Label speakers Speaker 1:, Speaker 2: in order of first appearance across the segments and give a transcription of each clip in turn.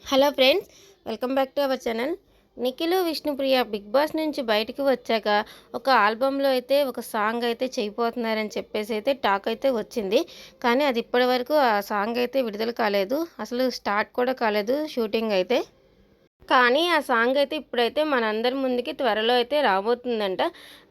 Speaker 1: Hello friends, welcome back to our channel. Nikhil Vishnupriya Bigg Boss నుంచి బయటికి వచ్చాక ఒక ఆల్బంలో అయితే ఒక సాంగ్ అయితే చేయబోతున్నారని చెప్పేసి అయితే టాక్ అయితే వచ్చింది. కానీ అది ఇప్పటి వరకు ఆ సాంగ్ అయితే విడుదల కాలేదు. అసలు స్టార్ట్ కూడా కాలేదు షూటింగ్ అయితే. కానీ ఆ సాంగ్ అయితే ఇప్పుడైతే మనందరి ముందుకి త్వరలో అయితే రాబోతుందంట.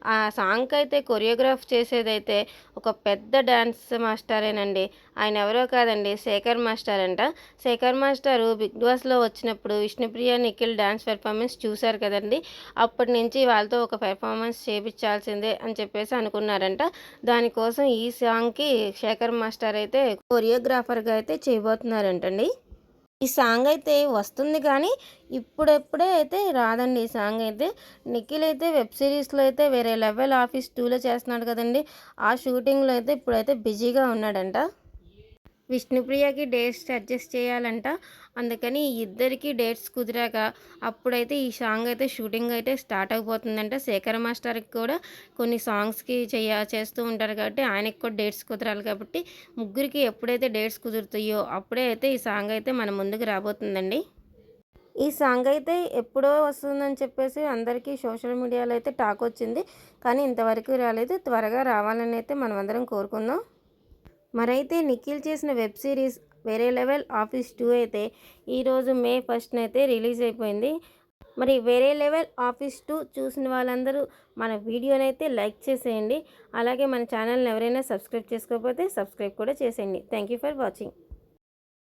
Speaker 1: ఆ సాంగ్‌కి అయితే కొరియోగ్రాఫ్ చేసేదైతే ఒక పెద్ద డాన్స్ మాస్టరేనండి. ఆయన ఎవరో కాదండి, శేఖర్ మాస్టర్ అంట. శేఖర్ మాస్టరు బిగ్ బాస్‌లో వచ్చినప్పుడు విష్ణుప్రియ, నిఖిల్ డాన్స్ పెర్ఫార్మెన్స్ చూశారు కదండీ! అప్పటి నుంచి వాళ్ళతో ఒక పెర్ఫార్మెన్స్ చేపిచ్చాల్సిందే అని చెప్పేసి అనుకున్నారంట. దానికోసం ఈ సాంగ్‌కి శేఖర్ మాస్టర్ అయితే కొరియోగ్రాఫర్‌గా అయితే చేయబోతున్నారంటండి. ఈ సాంగ్ అయితే వస్తుంది కానీ ఇప్పుడెప్పుడే అయితే రాదండి ఈ సాంగ్ అయితే. నిఖిల్ అయితే వెబ్ సిరీస్‌లో అయితే వేరే లెవెల్ ఆఫీస్ 2లో చేస్తున్నాడు కదండీ! ఆ షూటింగ్‌లో అయితే ఇప్పుడైతే బిజీగా ఉన్నాడంట. విష్ణుప్రియకి డేట్స్ అడ్జస్ట్ చేయాలంట. అందుకని ఇద్దరికీ డేట్స్ కుదిరాక అప్పుడైతే ఈ సాంగ్ అయితే షూటింగ్ అయితే స్టార్ట్ అయిపోతుందంట. శేఖర్ మాస్టర్‌కి కూడా కొన్ని సాంగ్స్‌కి చేస్తూ ఉంటారు కాబట్టి ఆయనకి కూడా డేట్స్ కుదరాలి కాబట్టి ముగ్గురికి ఎప్పుడైతే డేట్స్ కుదురుతాయో అప్పుడే అయితే ఈ సాంగ్ అయితే మన ముందుకు రాబోతుందండి. ఈ సాంగ్ అయితే ఎప్పుడో వస్తుందని చెప్పేసి అందరికీ సోషల్ మీడియాలో అయితే టాక్ వచ్చింది. కానీ ఇంతవరకు రాలేదు. త్వరగా రావాలని అయితే మనమందరం కోరుకుందాం. మరైతే నిఖిల్ చేసిన వెబ్ సిరీస్ 'వేరే లెవెల్ ఆఫీస్ 2' అయితే ఈరోజు మే 1న అయితే రిలీజ్ అయిపోయింది. మరి 'వేరే లెవెల్ ఆఫీస్ 2' చూసిన వాళ్ళందరూ మన వీడియోనైతే లైక్ చేసేయండి. అలాగే మన ఛానల్‌ని ఎవరైనా సబ్స్క్రైబ్ చేసుకోకపోతే సబ్స్క్రైబ్ కూడా చేసేయండి. Thank you for watching.